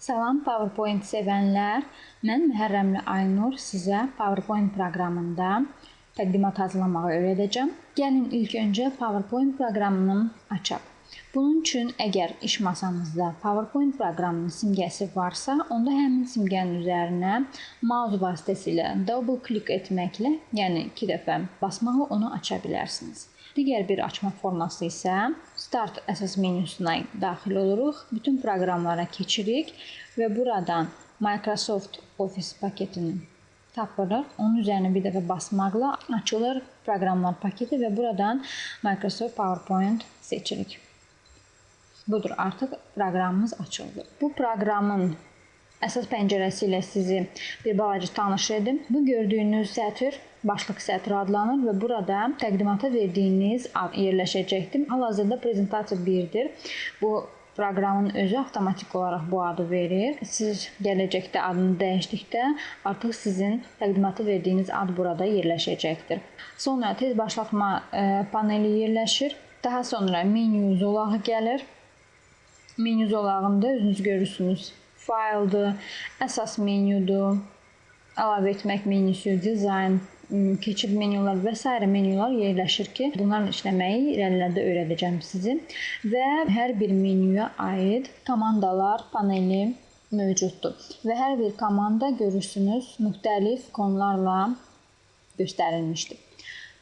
Salam PowerPoint sevənlər, mən Məhərrəmli Aynur sizə PowerPoint proqramında təqdimat hazırlamağı öyrədəcəm. Gəlin ilk öncə PowerPoint proqramını açaq. Bunun üçün əgər iş masanızda PowerPoint proqramının simgəsi varsa, onda həmin simgənin üzərinə mouse vasitəsilə double klik etməklə, yəni 2 dəfə basmaqla onu aça bilərsiniz. Digər bir açma forması isə Start əsas menüsünə daxil oluruq, bütün proqramlara keçirik və buradan Microsoft Office paketini tapırıq. Onun üzərinə bir dəfə basmaqla açılır proqramlar paketi və buradan Microsoft PowerPoint seçirik. Budur, artıq proqramımız açıldı. Bu proqramın əsas pəncərəsi ilə sizi bir balaca tanış edim. Bu gördüyünüz sətr başlıq sətri adlanır və burada təqdimata verdiyiniz ad yerləşəcəkdir. Hal-hazırda prezentasiya 1-dir. Bu proqramın özü avtomatik olaraq bu adı verir. Siz gələcəkdə adını dəyişdikdə artıq sizin təqdimata verdiyiniz ad burada yerləşəcəkdir. Sonra tez başlatma paneli yerləşir. Daha sonra menü zolağı gəlir. Menü zolağında özünüz görürsünüz. Fayldır, əsas menyudur, əlavə etmək menüsü, dizayn, keçid menyular və s. menyular yerləşir ki, bunların işləməyi irəlilərdə öyrədəcəm sizi. Və hər bir menyuya aid komandalar paneli mövcuddur. Və hər bir komanda görürsünüz müxtəlif ikonlarla göstərilmişdir.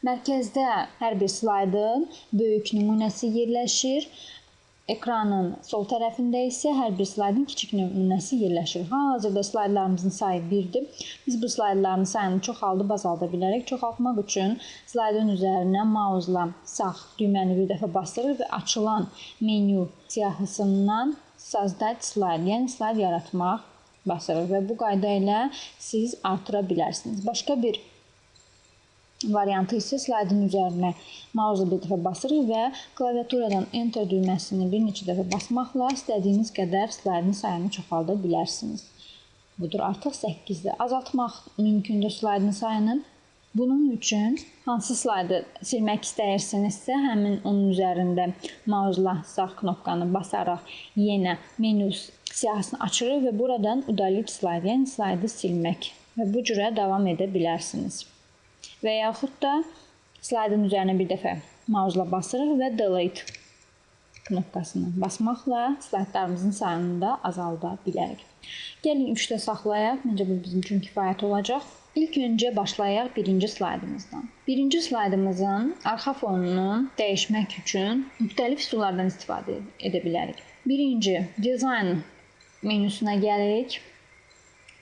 Mərkəzdə hər bir slaydın böyük nümunəsi yerləşir. Ekranın sol tərəfində isə hər bir slaydın kiçik nümunəsi yerləşir. Hal-hazırda slaydlarımızın sayı 1-dir. Biz bu slaydların sayını çoxaldıb azalda bilərik. Çoxaltmaq üçün slaydın üzərinə mauzla sağ düyməni bir dəfə basırıq və açılan menyu siyahısından Sazdать slayd, yəni slayd yaratmaq basırıq və bu qayda ilə siz artıra bilərsiniz. Başqa bir variantı isə slaydın üzərinə mauzla bir dəfə basırıq və klaviaturadan Enter düyməsini bir neçə dəfə basmaqla istədiyiniz qədər slaydın sayını çoxalda bilərsiniz. Budur, artıq 8-dir. Azaltmaq mümkündür slaydın sayını. Bunun üçün hansı slaydı silmək istəyirsinizsə, həmin onun üzərində mauzla sağ knopkanı basaraq yenə menü siyahısını açırıq və buradan Udalit slayd, yəni slaydı silmək və bu cürə davam edə bilərsiniz. Və yaxud da slaydın üzərinə bir dəfə mauzla basırıq və Delete knopkasını basmaqla slaydlarımızın sayını da azalda bilərik. Gəlin 3-də saxlayaq, məncə bu bizim üçün kifayət olacaq. İlk öncə başlayaq birinci slaydımızdan. Birinci slaydımızın arxa fonunu dəyişmək üçün müxtəlif üsullardan istifadə edə bilərik. Birinci, Design menüsünə gəlirik.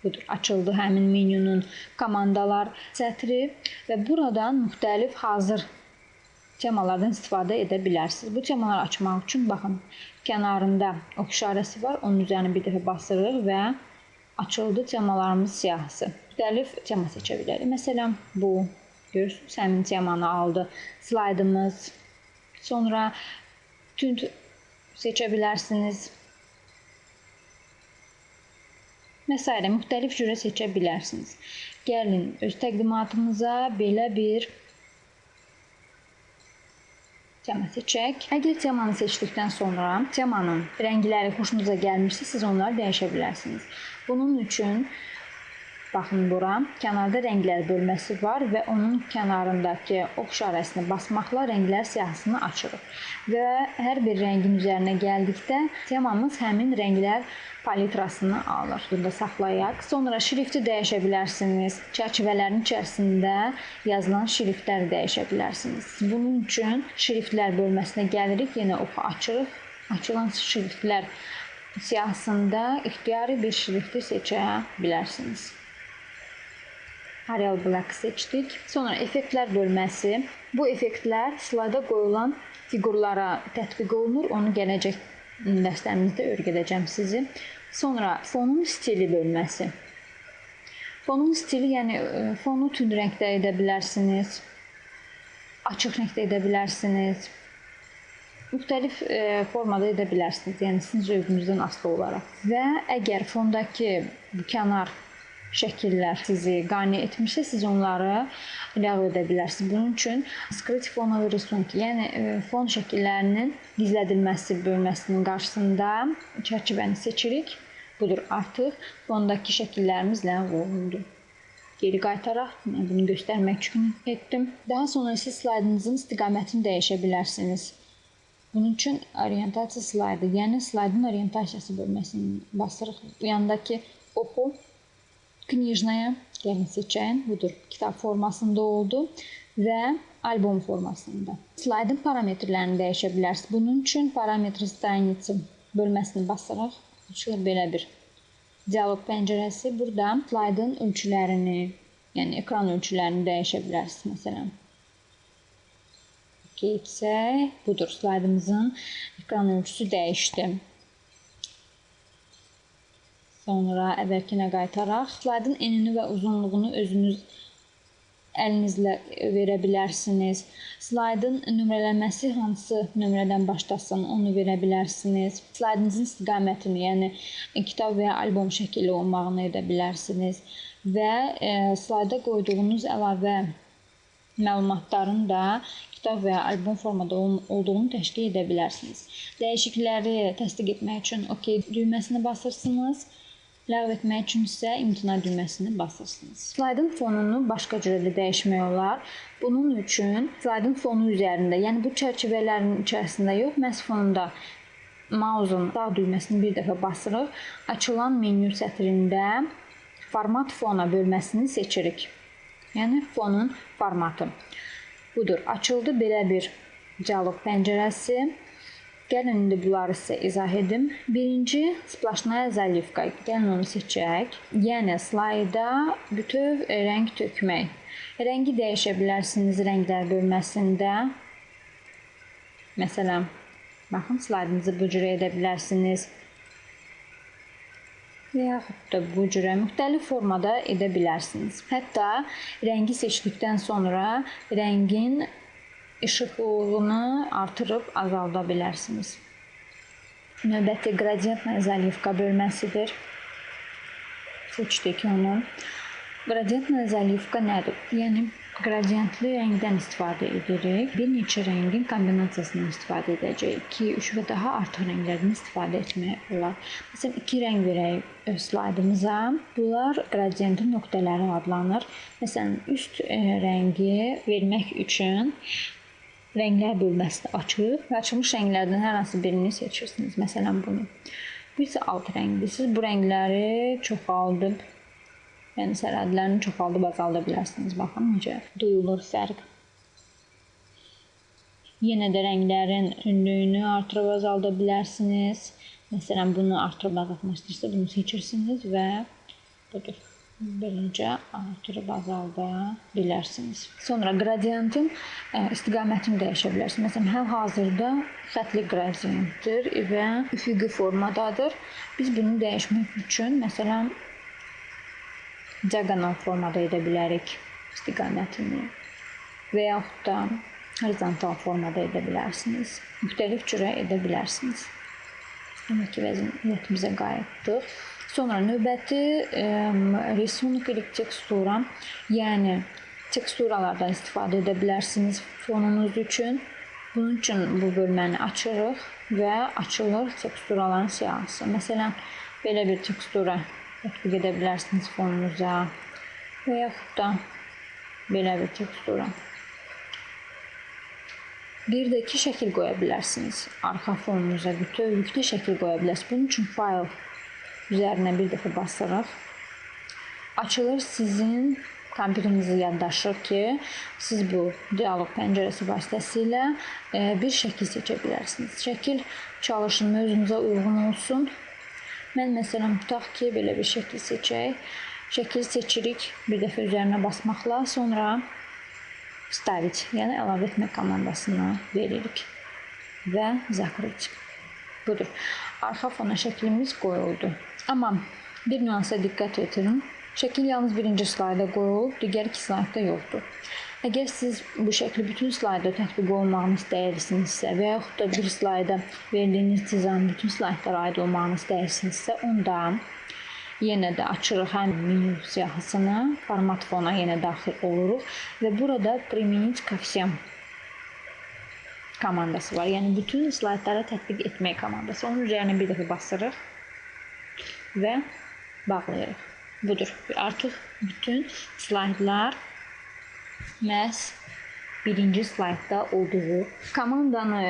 Budur, açıldı həmin menyunun komandalar sətri və buradan müxtəlif hazır temalardan istifadə edə bilərsiniz. Bu temaları açmaq üçün baxın, kənarında ox işarəsi var, onun üzərinə bir dəfə basırıq və açıldı temalarımız siyahısı. Müxtəlif tema seçə bilərik. Məsələn, bu, görürsünüz, həmin temanı aldı slaydımız. Sonra tünd seçə bilərsiniz. Və s. müxtəlif cürə seçə bilərsiniz. Gəlin, öz təqdimatımıza belə bir tema seçək. Əgər temanı seçdikdən sonra temanın rəngləri xoşunuza gəlmişsə, siz onları dəyişə bilərsiniz. Bunun üçün, baxın bura, kənarda rənglər bölməsi var və onun kənarındakı ox işarəsini basmaqla rənglər siyahısını açırıq. Və hər bir rəngin üzərinə gəldikdə temamız həmin rənglər palitrasını alır. Burada saxlayaq. Sonra şrifti dəyişə bilərsiniz. Çərçivələrin içərisində yazılan şriftləri dəyişə bilərsiniz. Bunun üçün şriftlər bölməsinə gəlirik. Yenə oxu açırıq. Açılan şriftlər siyahısında ixtiyari bir şrifti seçə bilərsiniz. Arial Black seçdik. Sonra effektlər bölməsi. Bu effektlər slayda qoyulan fiqurlara tətbiq olunur. Onu gələcək dərslərimizdə öyrədəcəm sizi. Sonra fonun stili bölməsi. Fonun stili, yəni fonu tünd rəngdə edə bilərsiniz, açıq rəngdə edə bilərsiniz, müxtəlif formada edə bilərsiniz, yəni sizin zövqünüzdən asılı olaraq. Və əgər fondakı bu kənar şəkillər sizi qane etmişsə, siz onları ləğv edə bilərsiniz. Bunun üçün Skrit fonovi risunki, yəni fon şəkillərinin gizlədilməsi bölməsinin qarşısında çərçivəni seçirik Budur, artıq fondakı şəkillərimiz ləğv olundu. Geri qaytaraq, mən bunu göstərmək üçün etdim. Daha sonra siz slaydınızın istiqamətini dəyişə bilərsiniz. Bunun üçün orientasiya slaydı, yəni slaydın orientasiyası bölməsini basırıq. Bu yandakı oxu knижная, gəlin seçən, budur, kitab formasında oldu və albom formasında. Slaydın parametrlərini dəyişə bilərsiniz. Bunun üçün parametr straniцы bölməsini basırıq. Çıxır belə bir dialoq pəncərəsi. Burada slaydın ölçülərini, yəni ekran ölçülərini dəyişə bilərsiniz. Məsələn, etsək, budur, slaydımızın ekran ölçüsü dəyişdi. Sonra əvvəlkinə qaytaraq. Slaydın enini və uzunluğunu özünüz əlinizlə verə bilərsiniz. Slaydın nömrələnməsi hansı nömrədən başlasın, onu verə bilərsiniz. Slaydınızın istiqamətini, yəni kitab və ya albom şəkili olmağını edə bilərsiniz. Və slayda qoyduğunuz əlavə məlumatların da kitab və ya albom formada olduğunu təşkil edə bilərsiniz. Dəyişiklikləri təsdiq etmək üçün OK düyməsini basırsınız. Ləğv etmək üçün isə imtina düyməsini basırsınız. Slaydın fonunu başqa cürə də dəyişmək olar. Bunun üçün slaydın fonu üzərində, yəni bu çərçivələrin içərisində yox, məhz fonunda mausun sağ düyməsini bir dəfə basırıq. Açılan menyu sətrində format fona bölməsini seçirik. Yəni fonun formatı. Budur, açıldı belə bir dialoq pəncərəsi. Gəlin indi bunları sizə izah edim. Birinci, splaşnaya zalivka. Gəlin onu seçək. Yəni slayda bütöv rəng tökmək. Rəngi dəyişə bilərsiniz rənglər bölməsində. Məsələn, baxın, slaydınızı bu cürə edə bilərsiniz. Və yaxud da bu cürə müxtəlif formada edə bilərsiniz. Hətta rəngi seçdikdən sonra rəngin işıqlılığını artırıb azalda bilərsiniz. Növbəti qradiyentная zalivka bölməsidir. Seçdik onu. Qradiyentная zalivka nədir? Yəni qradiyentli rəngdən istifadə edirik. Bir neçə rəngin kombinasiyasından istifadə edəcəyik. 2, 3 və daha artıq rənglərdən istifadə etmək olar. Məsələn, 2 rəng verək öz slaydımıza. Bunlar qradiyentin nöqtələri adlanır. Məsələn, üst rəngi vermək üçün rənglər bölməsini açıb və açılmış rənglərdən hər hansı birini seçirsiniz. Məsələn, bunu. Bu isə alt rəngdir. Siz bu rəngləri çoxaldıb, yəni sərhədlərini çoxaldıb azalda bilərsiniz. Baxın, necə duyulur fərq. Yenə də rənglərin tündlüyünü artırıb azalda bilərsiniz. Məsələn, bunu artırıb azaltmaq istəyirsə, bunu seçirsiniz və budur. Beləcə artırıb azalda bilərsiniz. Sonra qradiyentin istiqamətini dəyişə bilərsiniz. Məsələn, hal-hazırda xətli qradiyentdir və üfüqi formadadır. Biz bunu dəyişmək üçün, məsələn, diagonal formada edə bilərik istiqamətini və yaxud da horizontal formada edə bilərsiniz. Müxtəlif cürə edə bilərsiniz. Demək ki, vəziyyətimizə qayıtdıq. Sonra növbəti risunuk или tekstura, yəni teksturalardan istifadə edə bilərsiniz fonunuz üçün. Bunun üçün bu bölməni açırıq və açılır teksturaların siyahısı. Məsələn, belə bir tekstura tətbiq edə bilərsiniz fonunuza və yaxud da belə bir tekstura. Bir də iki şəkil qoya bilərsiniz. Arxa fonunuza bütövlükdə şəkil qoya bilərsiniz. Bunun üçün fayl üzərinə bir dəfə basırıq. Açılır sizin kompüterinizi yaddaşır ki, siz bu dialoq pəncərəsi vasitəsilə bir şəkil seçə bilərsiniz. Şəkil çalışımı özünüzə uyğun olsun. Mən məsələn tutaq ki, belə bir şəkil seçək. Şəkil seçirik bir dəfə üzərinə basmaqla, sonra stavить, yəni əlavə etmək komandasını veririk və zakryt. Budur. Arxa fona şəklimiz qoyuldu. Amma bir nüansa diqqət etirin. Şəkil yalnız birinci slayda qoyulub, digər iki slayda yoxdur. Əgər siz bu şəkli bütün slayda tətbiq olmağını istəyirsinizsə və yaxud da bir slayda verdiyiniz dizayın bütün slaytlara aid olmağını istəyirsinizsə, onda yenə də açırıq həm menyu siyahısını, format fona yenə daxil oluruq və burada применить ко всем komandası var. Yəni bütün slaytlara tətbiq etmək komandası. Onun üzərinə bir dəfə basırıq və bağlayırıq. Budur. Artıq bütün slaydlar məhz birinci slaydda olduğu. Komandanı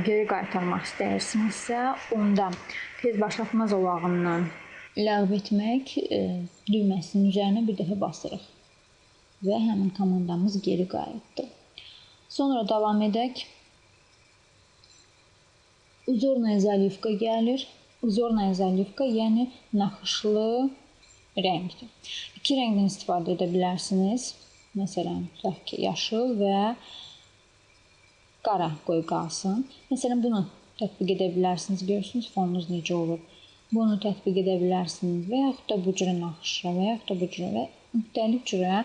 geri qaytarmaq istəyirsinizsə, onda tez başlatma zolağından ləğv etmək düyməsinin üzərinə bir dəfə basırıq və həmin komandamız geri qayıtdı. Sonra davam edək. Uzornaya zaливка gəlir. Uzornaya zaливка, yəni naxışlı rəngdir. İki rəngdən istifadə edə bilərsiniz. Məsələn, tutaq ki, yaşıl və qara qoy qalsın. Məsələn, bunu tətbiq edə bilərsiniz. Görürsünüz fonunuz necə olur. Bunu tətbiq edə bilərsiniz və yaxud da bu cürə naxışa və yaxud da bu cürə və müxtəlif cürə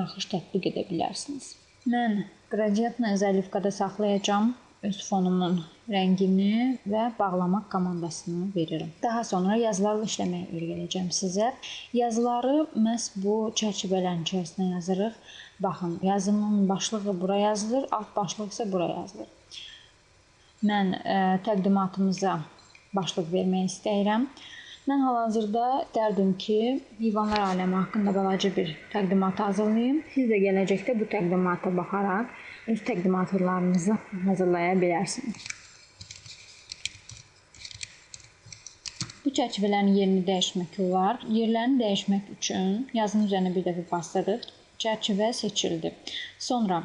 naxış tətbiq edə bilərsiniz. Mən qradientlə zaливкada saxlayacağım öz fonumun rəngini və bağlamaq komandasını verirəm. Daha sonra yazılarla işləməyi öyrədəcəm sizə. Yazıları məhz bu çərçivələrin içərisinə yazırıq. Baxın, yazının başlığı bura yazılır, alt başlıq isə bura yazılır. Mən təqdimatımıza başlıq vermək istəyirəm. Mən hal-hazırda istərdim ki, heyvanlar aləmi haqqında balaca bir təqdimat hazırlayım. Siz də gələcəkdə bu təqdimata baxaraq öz təqdimatlarınızı hazırlaya bilərsiniz. Bu çərçivələrin yerini dəyişmək olar. Yerlərini dəyişmək üçün yazının üzərinə bir dəfə basırıq. Çərçivə seçildi. Sonra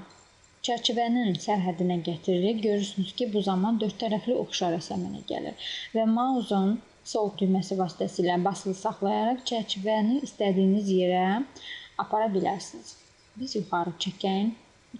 çərçivənin sərhədinə gətiririk. Görürsünüz ki, bu zaman dörd tərəfli oxşarəsə əmələ gəlir və mausun sol düyməsi vasitəsilə basılı saxlayaraq çərçivəni istədiyiniz yerə apara bilərsiniz. Biz yuxarı çəkək.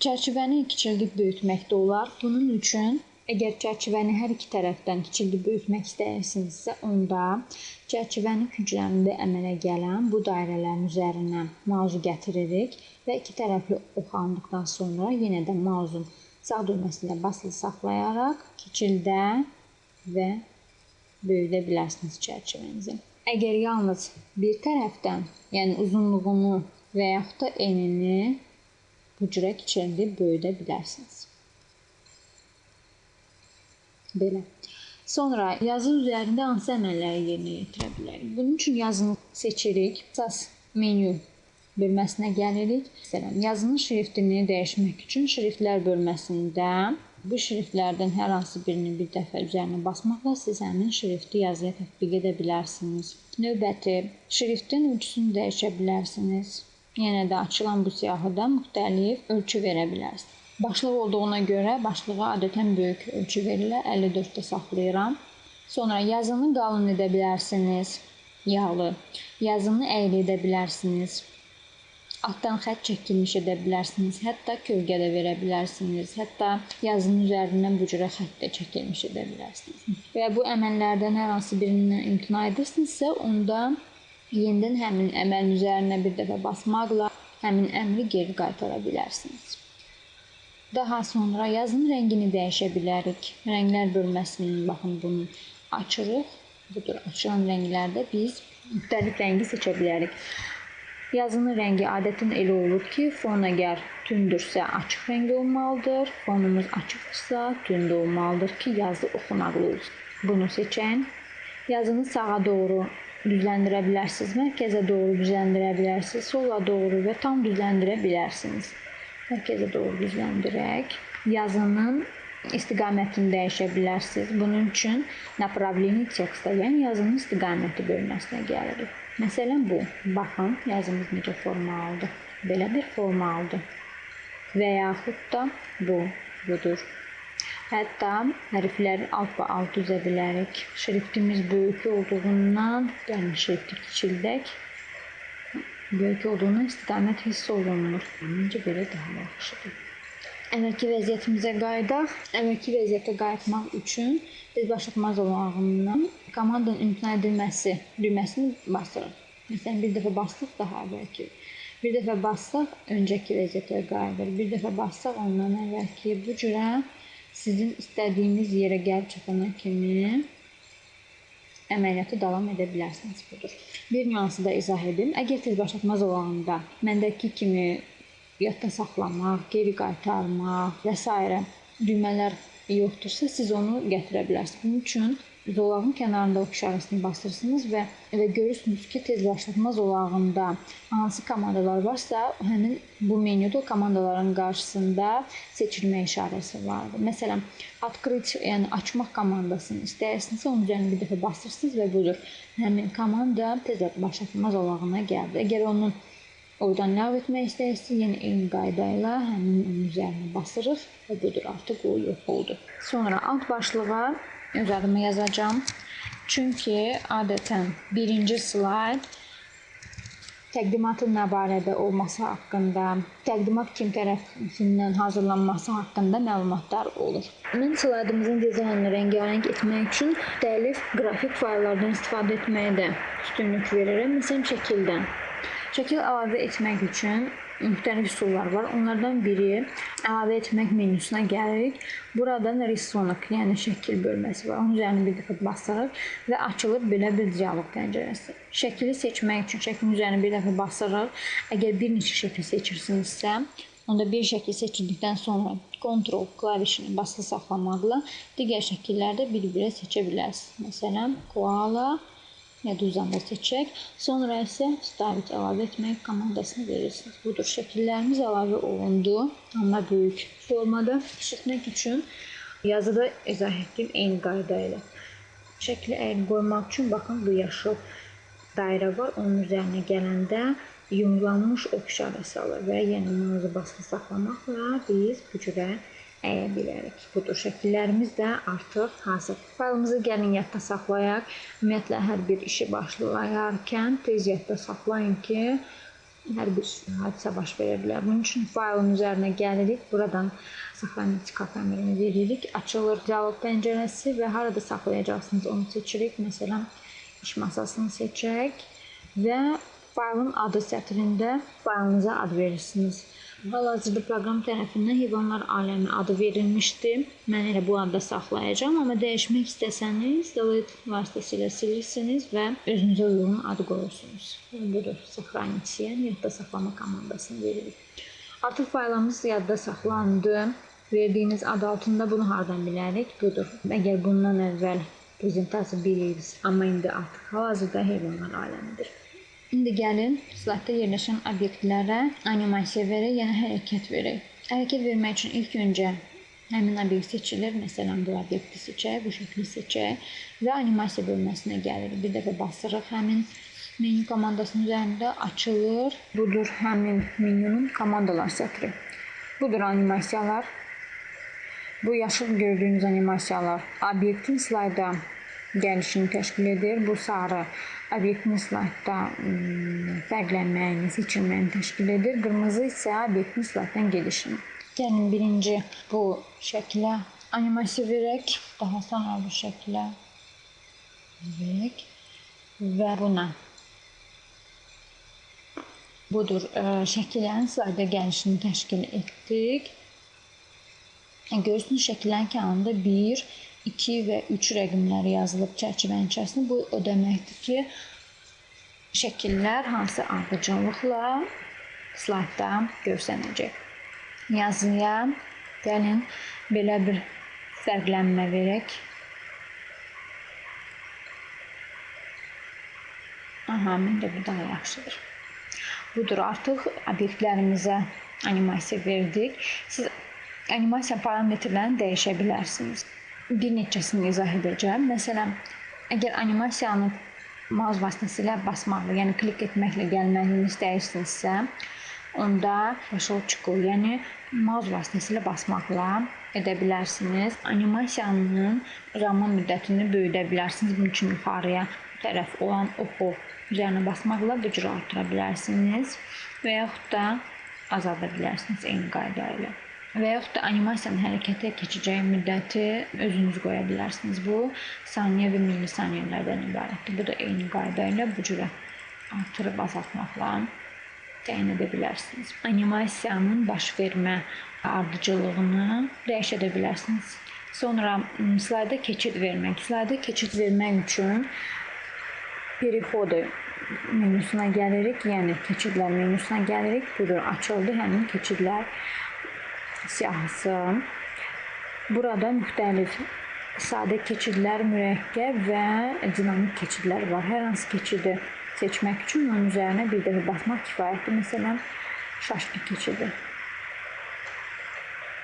Çərçivəni kiçildib böyütmək də olar. Bunun üçün əgər çərçivəni hər iki tərəfdən kiçildib böyütmək istəyirsinizsə, onda çərçivənin künclərində əmələ gələn bu dairələrin üzərinə mausu gətiririk və iki tərəfli oxlandıqdan sonra yenə də mausun sağ düyməsində basılı saxlayaraq kiçildə və böyüdə bilərsiniz çərçivənizi. Əgər yalnız bir tərəfdən, yəni uzunluğunu və yaxud da enini bu cürə kiçildib böyüdə bilərsiniz. Belə. Sonra yazı üzərində hansı əməlləri yerinə yetirə bilərik? Bunun üçün yazını seçirik. Əsas menyu bölməsinə gəlirik. Məsələn, yazının şriftini dəyişmək üçün şriftlər bölməsində bu şriftlərdən hər hansı birini bir dəfə üzərinə basmaqla siz həmin şrifti yazıya tətbiq edə bilərsiniz. Növbəti, şriftin ölçüsünü dəyişə bilərsiniz. Yenə də açılan bu siyahıda müxtəlif ölçü verə bilərsiniz. Başlıq olduğuna görə başlığa adətən böyük ölçü verilir. 54-də saxlayıram. Sonra yazını qalın edə bilərsiniz. Yağlı. Yazını əyri edə bilərsiniz. Altdan xətt çəkilmiş edə bilərsiniz. Hətta kölgə də verə bilərsiniz. Hətta yazının üzərindən bu cürə xətt də çəkilmiş edə bilərsiniz. Və bu əməllərdən hər hansı birindən imtina edirsinizsə, onda yenidən həmin əməlin üzərinə bir dəfə basmaqla həmin əmri geri qaytara bilərsiniz. Daha sonra yazının rəngini dəyişə bilərik. Rənglər bölməsinin, baxın, bunu açırıq. Budur, açılan rənglərdə biz müxtəlif rəngi seçə bilərik. Yazının rəngi adətən elə olur ki, fon əgər tündürsə açıq rəng olmalıdır, fonumuz açıqdırsa tünd olmalıdır ki, yazı oxunaqlı olsun. Bunu seçən. Yazını sağa doğru düzləndirə bilərsiniz, mərkəzə doğru düzləndirə bilərsiniz, sola doğru və tam düzləndirə bilərsiniz. Mərkəzə doğru düzləndirək. Yazının istiqamətini dəyişə bilərsiniz. Bunun üçün направление teksta, yəni yazının istiqaməti bölməsinə gəlirik. Məsələn bu. Baxın, yazımız necə forma aldı. Belə bir forma aldı. Və yaxud da budur. Hətta hərfləri alt düzə bilərik. Şriftimiz böyük olduğundan, yəni şrifti kiçildək. Böyük olduğundan istiqamət hiss olunmur. Məncə belə daha yaxşıdır. Əvvəlki vəziyyətimizə qayıdaq. Əvvəlki vəziyyətə qayıtmaq üçün biz başlatma zolağından komandanın imtina edilməsi düyməsini basırıq. Məsələn, bir dəfə bastıq daha əvvəlki. Bir dəfə bassaq öncəki vəziyyətə qayıdır. Bir dəfə bassaq ondan əvvəlki. Bu cürə sizin istədiyiniz yerə gəlib çatana kimi əməliyyatı davam edə bilərsiniz. Budur. Bir nüansı da izah edim. Əgər tez başlatma zolağında məndəki kimi yadda saxlamaq, geri qaytarmaq və s. düymələr yoxdursa, siz onu gətirə bilərsiniz. Bunun üçün zolağın kənarında o işarəsini basırsınız və görürsünüz ki, tez başlatma zolağında hansı komandalar varsa, həmin bu menyuda komandaların qarşısında seçilmə işarəsi vardır. Məsələn, открыть, yəni açmaq komandasını istəyirsinizsə, onun üzərinə bir dəfə basırsınız və budur. Həmin komanda tez başlatma zolağına gəldi. Əgər onu oradan ləğv etmək istəyirsiniz, yenə eyni qayda ilə həmin onun üzərinə basırıq və budur, artıq o yox oldu. Sonra alt başlığa öz adımı yazacağım. Çünki adətən birinci slayd təqdimatın nə barədə olması haqqında, təqdimat kim tərəfindən hazırlanması haqqında məlumatlar olur. Mən slaydımızın dizaynını rəngarəng etmək üçün müxtəlif qrafik fayllardan istifadə etməyə də üstünlük verirəm. Məsələn, şəkildən. Şəkil əlavə etmək üçün müxtəlif üsullar var. Onlardan biri əlavə etmək menyusuna gəlirik. Buradan risonak, yəni şəkil bölməsi var. Onun üzərinə bir dəfə basırıq və açılır belə bir dialoq pəncərəsi. Şəkili seçmək üçün şəklin üzərinə bir dəfə basırıq. Əgər bir neçə şəkil seçirsinizsə, onda bir şəkil seçildikdən sonra Ctrl klavişini basılı saxlamaqla digər şəkilləri də bir-birə seçə bilərsiniz. Məsələn, koala, meduzanı da seçək. Sonra isə stavit əlavə etmək komandasını verirsiniz. Budur, şəkillərimiz əlavə olundu. Amma böyük formada kiçiltmək üçün yazıda izah etdiyim eyni qayda ilə. Şəkli əyri qoymaq üçün baxın, bu yaşıl dairə var. Onun üzərinə gələndə yumrulanmış ok işarəsi alır və yenə mausu basılı saxlamaqla biz bu cürə əyə bilərik. Budur, şəkillərimiz də artıq hazır. Faylımızı gəlin yadda saxlayaq. Ümumiyyətlə, hər bir işi başlayarkən tez yadda saxlayın ki, hər bir hadisə baş verə bilər. Bunun üçün faylın üzərinə gəlirik. Buradan saxlayıcı əmrini veririk. Açılır dialoq pəncərəsi və harada saxlayacaqsınız onu seçirik. Məsələn, iş masasını seçək və faylın adı sətrində faylınıza ad verirsiniz. Hal-hazırda proqram tərəfindən heyvanlar aləmi adı verilmişdir. Mən elə bu adda saxlayacağam, amma dəyişmək istəsəniz delete vasitəsilə silirsiniz və özünüzə uyğun adı qoyursunuz. Budur, saxlayıcıya yadda saxlama komandasını veririk. Artıq faylımız yadda saxlandı. Verdiyiniz ad altında bunu hardan bilərik? Budur. Əgər bundan əvvəl prezentasiya bilirsiniz, amma indi artıq hal-hazırda heyvanlar aləmidir. İndi gəlin, slaydda yerləşən obyektlərə animasiya verək, yəni hərəkət verək. Hərəkət vermək üçün ilk öncə həmin obyekt seçilir. Məsələn, bu obyekti seçək, bu şəkli seçək və animasiya bölməsinə gəlirik. Bir dəfə basırıq, həmin menyu komandasının üzərində açılır. Budur, həmin menyunun komandalar sətri. Budur animasiyalar. Bu yaşıl gördüyünüz animasiyalar obyektin slayda gəlişini təşkil edir. Bu sarı obyektin slaytda fərqlənməyini, seçilməyini təşkil edir. Qırmızı isə obyektin slaytdan gedişini. Gəlin birinci bu şəklə animasiya verək. Daha sonra bu şəklə verək və buna. Budur, şəkillərin slayda gəlişini təşkil etdik. Görürsünüz, şəkillərin kənarında 1, 2 və 3 rəqimləri yazılıb çərçivənin içərisində. Bu o deməkdir ki, şəkillər hansı ardıcıllıqla slaydda görsənəcək. Yazıya gəlin belə bir fərqlənmə verək. Məncə bu daha yaxşıdır. Budur, artıq obyektlərimizə animasiya verdik. Siz animasiya parametrlərini dəyişə bilərsiniz. Bir neçəsini izah edəcəm. Məsələn, əgər animasiyanı mouse vasitəsilə basmaqla, yəni klik etməklə gəlməsini istəyirsinizsə, onda başlıqçı, yəni mouse vasitəsilə basmaqla edə bilərsiniz. Animasiyanın zaman müddətini böyüdə bilərsiniz. Bunun üçün yuxarıya tərəf olan oxu üzərinə basmaqla bu cür artıra bilərsiniz və yaxud da azalda bilərsiniz eyni qayda ilə. Və yaxud da animasiyanın hərəkətə keçəcəyi müddəti özünüz qoya bilərsiniz. Bu, saniyə və millisaniyələrdən ibarətdir. Bu da eyni qayda ilə bu cürə artırıb azaltmaqla təyin edə bilərsiniz. Animasiyanın baş vermə ardıcıllığını dəyişə bilərsiniz. Sonra slayda keçid vermək. Slayda keçid vermək üçün perixodi menüsuna gəlirik, yəni keçidlər menüsuna gəlirik. Budur, açıldı həmin keçidlər siyahısı. Burada müxtəlif sadə keçidlər, mürəkkəb və dinamik keçidlər var. Hər hansı keçidi seçmək üçün onun üzərinə bir dəfə basmaq kifayətdir. Məsələn, şaşqı keçidi.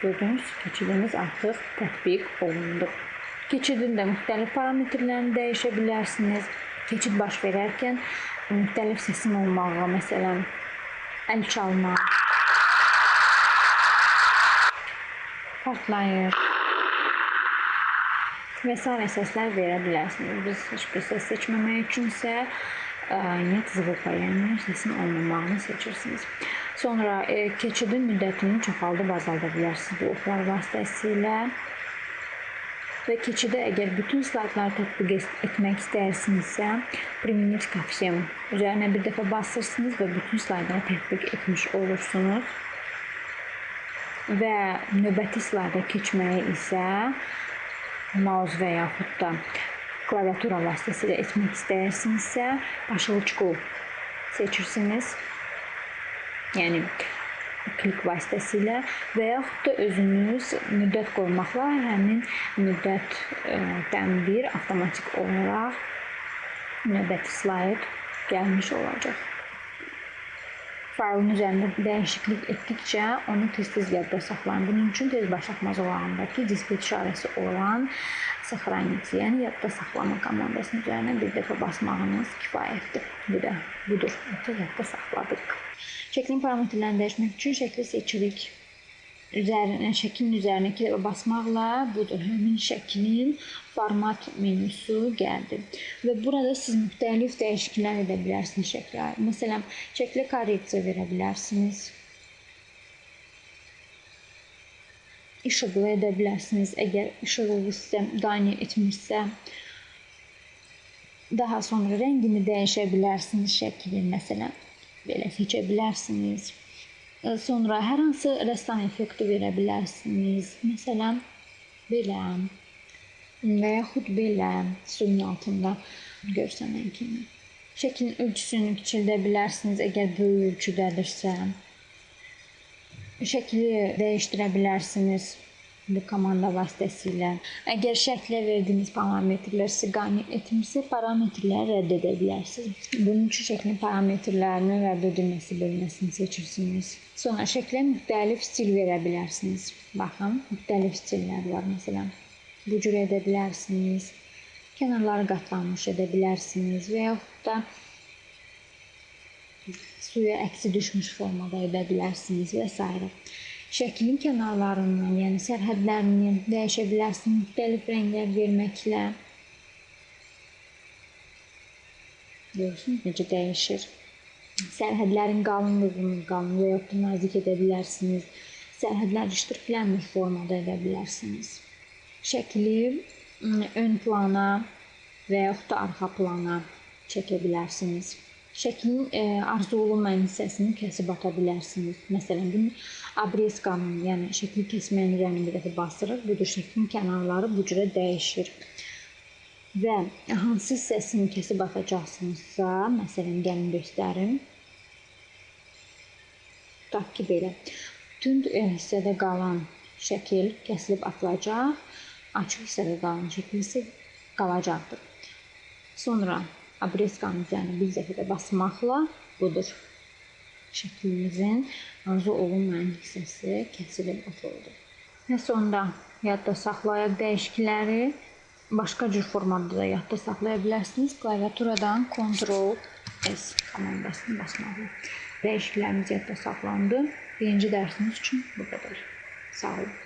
Gördüyünüz keçidimiz artıq tətbiq olundu. Keçidin də müxtəlif parametrlərini dəyişə bilərsiniz. Keçid baş verərkən müxtəlif səsin olmağı, məsələn, əl çalma, partlayır və s. səslər verə bilərsiniz. Biz heç bir səs seçməmək üçünsə net zvuka, yəni səsin olmamağını seçirsiniz. Sonra keçidin müddətini çoxaldıb azalda bilərsiniz bu oxlar vasitəsilə. Və keçidə əgər bütün slaydları tətbiq etmək istəyirsinizsə, primitiv koefisiyent üzərinə bir dəfə basırsınız və bütün slaydları tətbiq etmiş olursunuz. Və növbəti slayda keçməyi isə mouse və yaxud da klaviatura vasitəsilə etmək istəyirsinizsə, başlıqçı seçirsiniz. Yəni klik vasitəsilə və yaxud da özünüz müddət qoymaqla həmin müddətdən bir avtomatik olaraq növbəti slayd gəlmiş olacaq. Faylın üzərində dəyişiklik etdikcə onu tez-tez yadda saxlayın. Bunun üçün tez başlatmaz olağındakı dispet işarəsi olan saxranit, yəni yadda saxlama komandasının üzərinə bir dəfə basmağınız kifayətdir. Bu da budur. Yadda saxladıq. Şəklin parametrlərini dəyişmək üçün şəkli seçirik. Şəklin üzərinə iki dəfə basmaqla budur. Həmin şəklin format menüsü gəldi. Və burada siz müxtəlif dəyişikliklər edə bilərsiniz şəklə. Məsələn, şəklə korreksiya verə bilərsiniz. İşıqlı edə bilərsiniz. Əgər işıqlı sizə qane etmirsə, daha sonra rəngini dəyişə bilərsiniz şəklin. Məsələn, belə seçə bilərsiniz. Sonra hər hansı rəssam effekti verə bilərsiniz. Məsələn, belə və yaxud belə suyun altında görsənən kimi. Şəklin ölçüsünü kiçildə bilərsiniz, əgər böyük ölçüdədirsə. Şəkli dəyişdirə bilərsiniz bu komanda vasitəsilə. Əgər şəklə verdiyiniz parametrlər sizə qane etmirsə, parametrləri rədd edə bilərsiniz. Bunun üçün şəklin parametrlərinin rədd edilməsi bölməsini seçirsiniz. Sonra şəklə müxtəlif stil verə bilərsiniz. Baxın, müxtəlif stillər var. Məsələn, bu cür edə bilərsiniz. Kənarları qatlanmış edə bilərsiniz və yaxud da suya əksi düşmüş formada edə bilərsiniz və s. Şəklin kənarlarından, yəni sərhədlərini dəyişə bilərsiniz müxtəlif rənglər verməklə. Görürsünüz necə dəyişir. Sərhədlərin qalınlığını qalın və yaxud da nazik edə bilərsiniz. Sərhədlər iştirilmiş formada edə bilərsiniz. Şəkli ön plana və yaxud da arxa plana çəkə bilərsiniz. Şəklin arzu olunmayan hissəsini kəsib ata bilərsiniz. Məsələn, bunu abrezkanın, yəni şəkli kəsməyin üzərinə bir dəfə basırıq. Budur, şəklin kənarları bu cürə dəyişir. Və hansı hissəsini kəsib atacaqsınızsa, məsələn, gəlin göstərim. Tutaq ki, belə. Tünd hissədə qalan şəkil kəsilib atılacaq, açıq hissədə qalan şəkil isə qalacaqdır. Sonra abrezkanın üzərinə bir dəfə də basmaqla budur. Şəklimizin arzu olunmayan hissəsi kəsilib atıldı. Və sonda yadda saxlayaq dəyişiklikləri. Başqa cür formada da yadda saxlaya bilərsiniz. Klaviaturadan Ctrl+S komandasını basmaqla. Dəyişikliklərimiz yadda saxlandı. Birinci dərsimiz üçün bu qədər. Sağ olun.